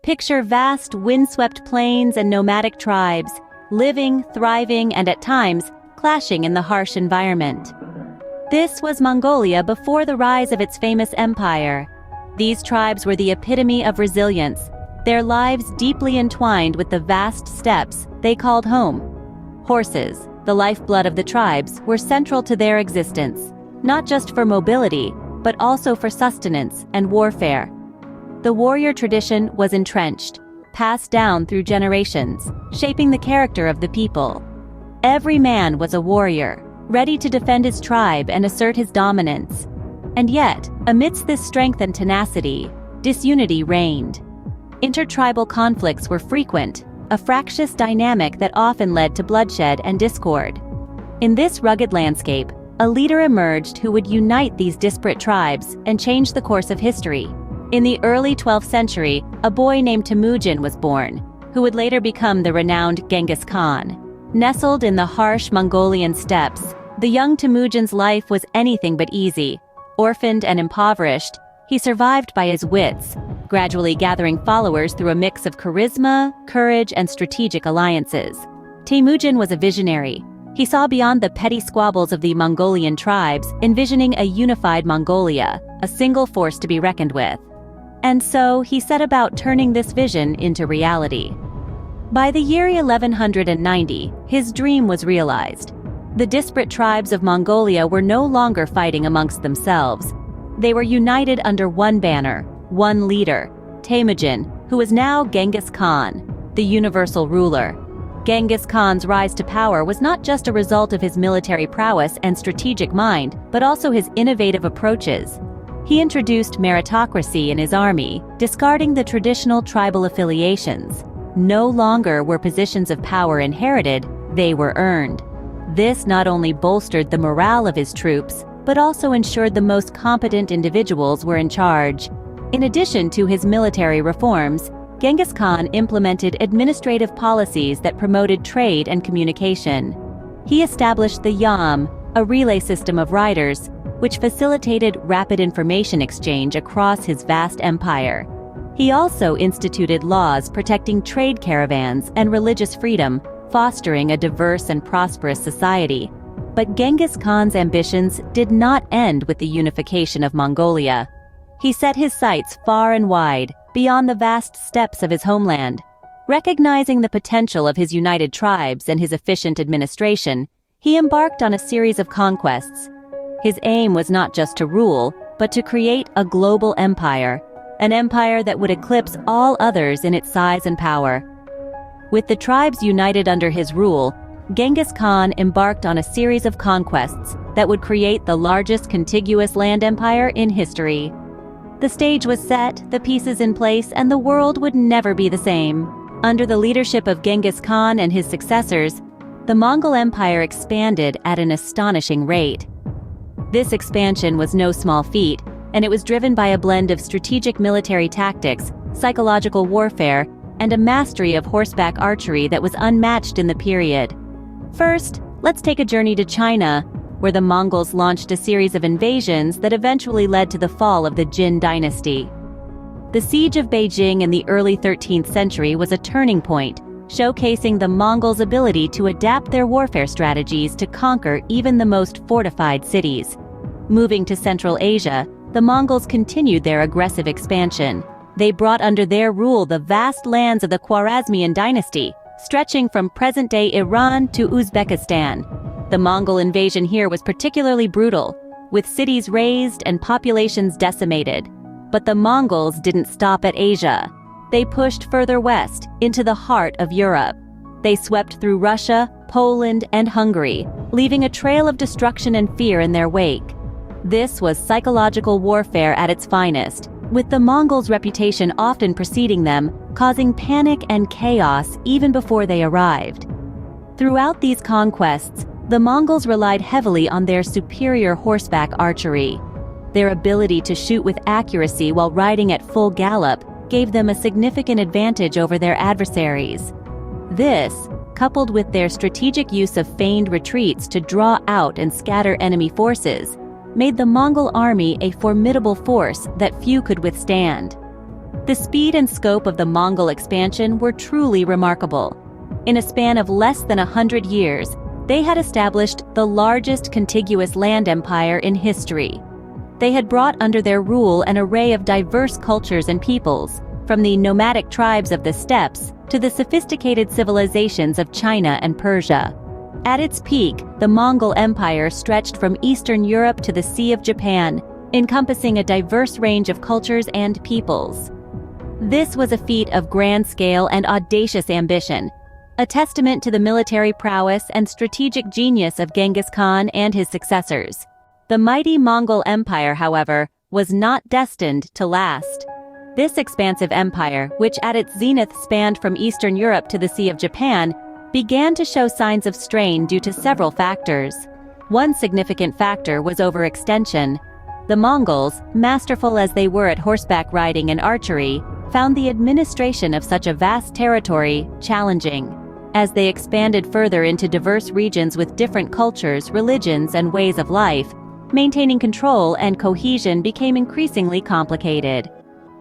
Picture vast, windswept plains and nomadic tribes, living, thriving, and at times, clashing in the harsh environment. This was Mongolia before the rise of its famous empire. These tribes were the epitome of resilience, their lives deeply entwined with the vast steppes they called home. Horses, the lifeblood of the tribes, were central to their existence, not just for mobility, but also for sustenance and warfare. The warrior tradition was entrenched, passed down through generations, shaping the character of the people. Every man was a warrior, ready to defend his tribe and assert his dominance. And yet, amidst this strength and tenacity, disunity reigned. Intertribal conflicts were frequent, a fractious dynamic that often led to bloodshed and discord. In this rugged landscape, a leader emerged who would unite these disparate tribes and change the course of history. In the early 12th century, a boy named Temujin was born, who would later become the renowned Genghis Khan. Nestled in the harsh Mongolian steppes, the young Temujin's life was anything but easy. Orphaned and impoverished, he survived by his wits, gradually gathering followers through a mix of charisma, courage, and strategic alliances. Temujin was a visionary. He saw beyond the petty squabbles of the Mongolian tribes, envisioning a unified Mongolia, a single force to be reckoned with. And so he set about turning this vision into reality. By the year 1190, his dream was realized. The disparate tribes of Mongolia were no longer fighting amongst themselves. They were united under one banner, one leader, Temujin, who was now Genghis Khan, the universal ruler. Genghis Khan's rise to power was not just a result of his military prowess and strategic mind, but also his innovative approaches. He introduced meritocracy in his army, discarding the traditional tribal affiliations. No longer were positions of power inherited, they were earned. This not only bolstered the morale of his troops, but also ensured the most competent individuals were in charge. In addition to his military reforms, Genghis Khan implemented administrative policies that promoted trade and communication. He established the yam, a relay system of riders, which facilitated rapid information exchange across his vast empire. He also instituted laws protecting trade caravans and religious freedom, fostering a diverse and prosperous society. But Genghis Khan's ambitions did not end with the unification of Mongolia. He set his sights far and wide, beyond the vast steppes of his homeland. Recognizing the potential of his united tribes and his efficient administration, he embarked on a series of conquests. His aim was not just to rule, but to create a global empire, an empire that would eclipse all others in its size and power. With the tribes united under his rule, Genghis Khan embarked on a series of conquests that would create the largest contiguous land empire in history. The stage was set, the pieces in place, and the world would never be the same. Under the leadership of Genghis Khan and his successors, the Mongol Empire expanded at an astonishing rate. This expansion was no small feat, and it was driven by a blend of strategic military tactics, psychological warfare, and a mastery of horseback archery that was unmatched in the period. First, let's take a journey to China, where the Mongols launched a series of invasions that eventually led to the fall of the Jin dynasty. The siege of Beijing in the early 13th century was a turning point, showcasing the Mongols' ability to adapt their warfare strategies to conquer even the most fortified cities. Moving to Central Asia, the Mongols continued their aggressive expansion. They brought under their rule the vast lands of the Khwarezmian dynasty, stretching from present-day Iran to Uzbekistan. The Mongol invasion here was particularly brutal, with cities razed and populations decimated. But the Mongols didn't stop at Asia. They pushed further west, into the heart of Europe. They swept through Russia, Poland, and Hungary, leaving a trail of destruction and fear in their wake. This was psychological warfare at its finest, with the Mongols' reputation often preceding them, causing panic and chaos even before they arrived. Throughout these conquests, the Mongols relied heavily on their superior horseback archery. Their ability to shoot with accuracy while riding at full gallop gave them a significant advantage over their adversaries. This, coupled with their strategic use of feigned retreats to draw out and scatter enemy forces, made the Mongol army a formidable force that few could withstand. The speed and scope of the Mongol expansion were truly remarkable. In a span of less than 100 years, they had established the largest contiguous land empire in history. They had brought under their rule an array of diverse cultures and peoples, from the nomadic tribes of the steppes to the sophisticated civilizations of China and Persia. At its peak, the Mongol Empire stretched from Eastern Europe to the Sea of Japan, encompassing a diverse range of cultures and peoples. This was a feat of grand scale and audacious ambition, a testament to the military prowess and strategic genius of Genghis Khan and his successors. The mighty Mongol Empire, however, was not destined to last. This expansive empire, which at its zenith spanned from Eastern Europe to the Sea of Japan, began to show signs of strain due to several factors. One significant factor was overextension. The Mongols, masterful as they were at horseback riding and archery, found the administration of such a vast territory challenging. As they expanded further into diverse regions with different cultures, religions, and ways of life, maintaining control and cohesion became increasingly complicated.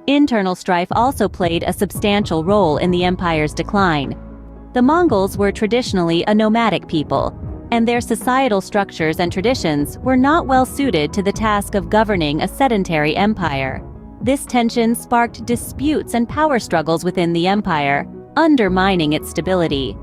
Internal strife also played a substantial role in the empire's decline. The Mongols were traditionally a nomadic people, and their societal structures and traditions were not well suited to the task of governing a sedentary empire. This tension sparked disputes and power struggles within the empire, undermining its stability.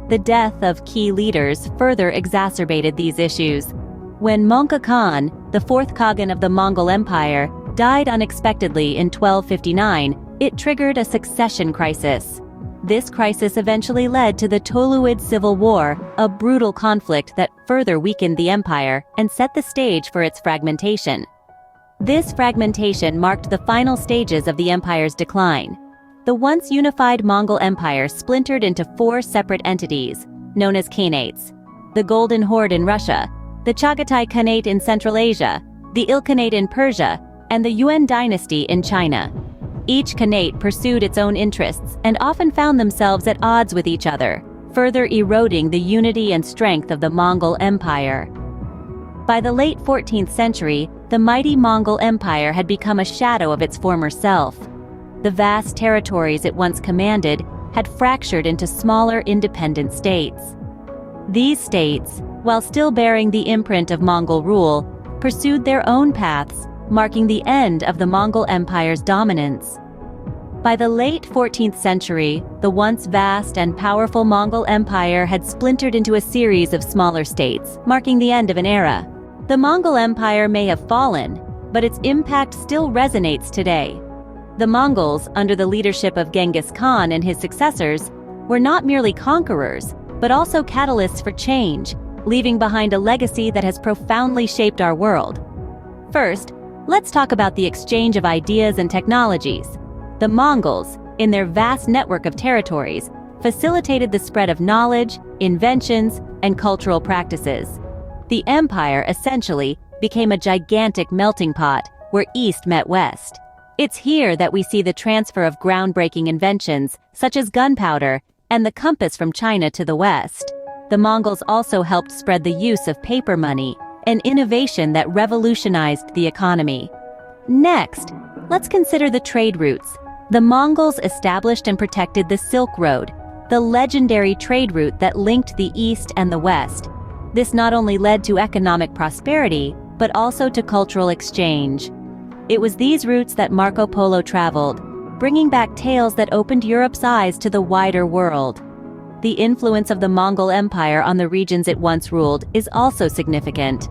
The death of key leaders further exacerbated these issues. When Mongol Khan, the fourth Khagan of the Mongol Empire, died unexpectedly in 1259, it triggered a succession crisis. This crisis eventually led to the Toluid Civil War, a brutal conflict that further weakened the empire and set the stage for its fragmentation. This fragmentation marked the final stages of the empire's decline. The once unified Mongol Empire splintered into four separate entities, known as khanates: the Golden Horde in Russia, the Chagatai Khanate in Central Asia, the Ilkhanate in Persia, and the Yuan dynasty in China. Each Khanate pursued its own interests and often found themselves at odds with each other, further eroding the unity and strength of the Mongol Empire. By the late 14th century, the mighty Mongol Empire had become a shadow of its former self. The vast territories it once commanded had fractured into smaller independent states. These states, while still bearing the imprint of Mongol rule, pursued their own paths, marking the end of the Mongol Empire's dominance. By the late 14th century, the once vast and powerful Mongol Empire had splintered into a series of smaller states, marking the end of an era. The Mongol Empire may have fallen, but its impact still resonates today. The Mongols, under the leadership of Genghis Khan and his successors, were not merely conquerors, but also catalysts for change, leaving behind a legacy that has profoundly shaped our world. First, let's talk about the exchange of ideas and technologies. The Mongols, in their vast network of territories, facilitated the spread of knowledge, inventions, and cultural practices. The empire, essentially, became a gigantic melting pot where East met West. It's here that we see the transfer of groundbreaking inventions, such as gunpowder, and the compass from China to the West. The Mongols also helped spread the use of paper money, an innovation that revolutionized the economy. Next, let's consider the trade routes. The Mongols established and protected the Silk Road, the legendary trade route that linked the East and the West. This not only led to economic prosperity, but also to cultural exchange. It was these routes that Marco Polo traveled, bringing back tales that opened Europe's eyes to the wider world. The influence of the Mongol Empire on the regions it once ruled is also significant.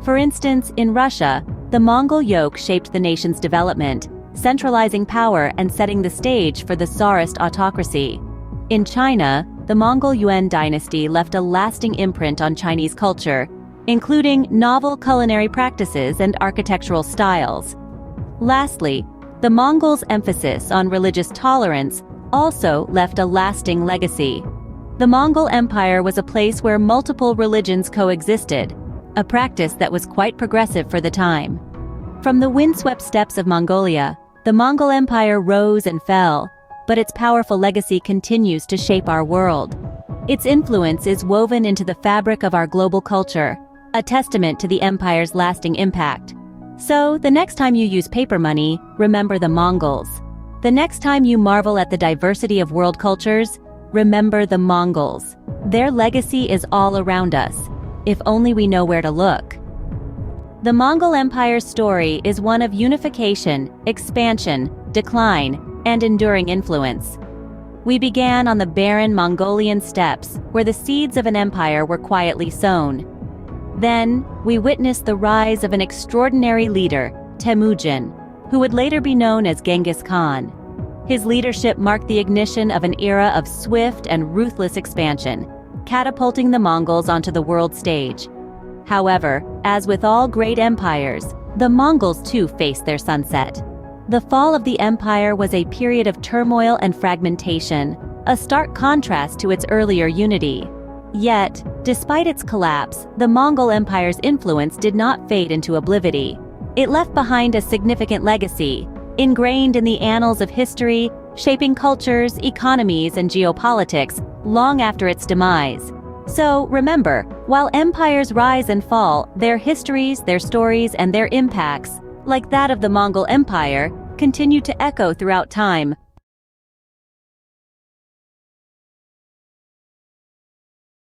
For instance, in Russia, the Mongol yoke shaped the nation's development, centralizing power and setting the stage for the Tsarist autocracy. In China, the Mongol Yuan dynasty left a lasting imprint on Chinese culture, including novel culinary practices and architectural styles. Lastly, the Mongols' emphasis on religious tolerance also left a lasting legacy. The Mongol Empire was a place where multiple religions coexisted, a practice that was quite progressive for the time. From the windswept steppes of Mongolia, the Mongol Empire rose and fell, but its powerful legacy continues to shape our world. Its influence is woven into the fabric of our global culture, a testament to the empire's lasting impact. So, the next time you use paper money, remember the Mongols. The next time you marvel at the diversity of world cultures, remember the Mongols. Their legacy is all around us, if only we know where to look. The Mongol Empire's story is one of unification, expansion, decline, and enduring influence. We began on the barren Mongolian steppes, where the seeds of an empire were quietly sown. Then, we witnessed the rise of an extraordinary leader, Temujin, who would later be known as Genghis Khan. His leadership marked the ignition of an era of swift and ruthless expansion, catapulting the Mongols onto the world stage. However, as with all great empires, the Mongols too faced their sunset. The fall of the empire was a period of turmoil and fragmentation, a stark contrast to its earlier unity. Yet, despite its collapse, the Mongol Empire's influence did not fade into oblivion. It left behind a significant legacy, ingrained in the annals of history, shaping cultures, economies, and geopolitics long after its demise. So, remember, while empires rise and fall, their histories, their stories, and their impacts, like that of the Mongol Empire, continue to echo throughout time,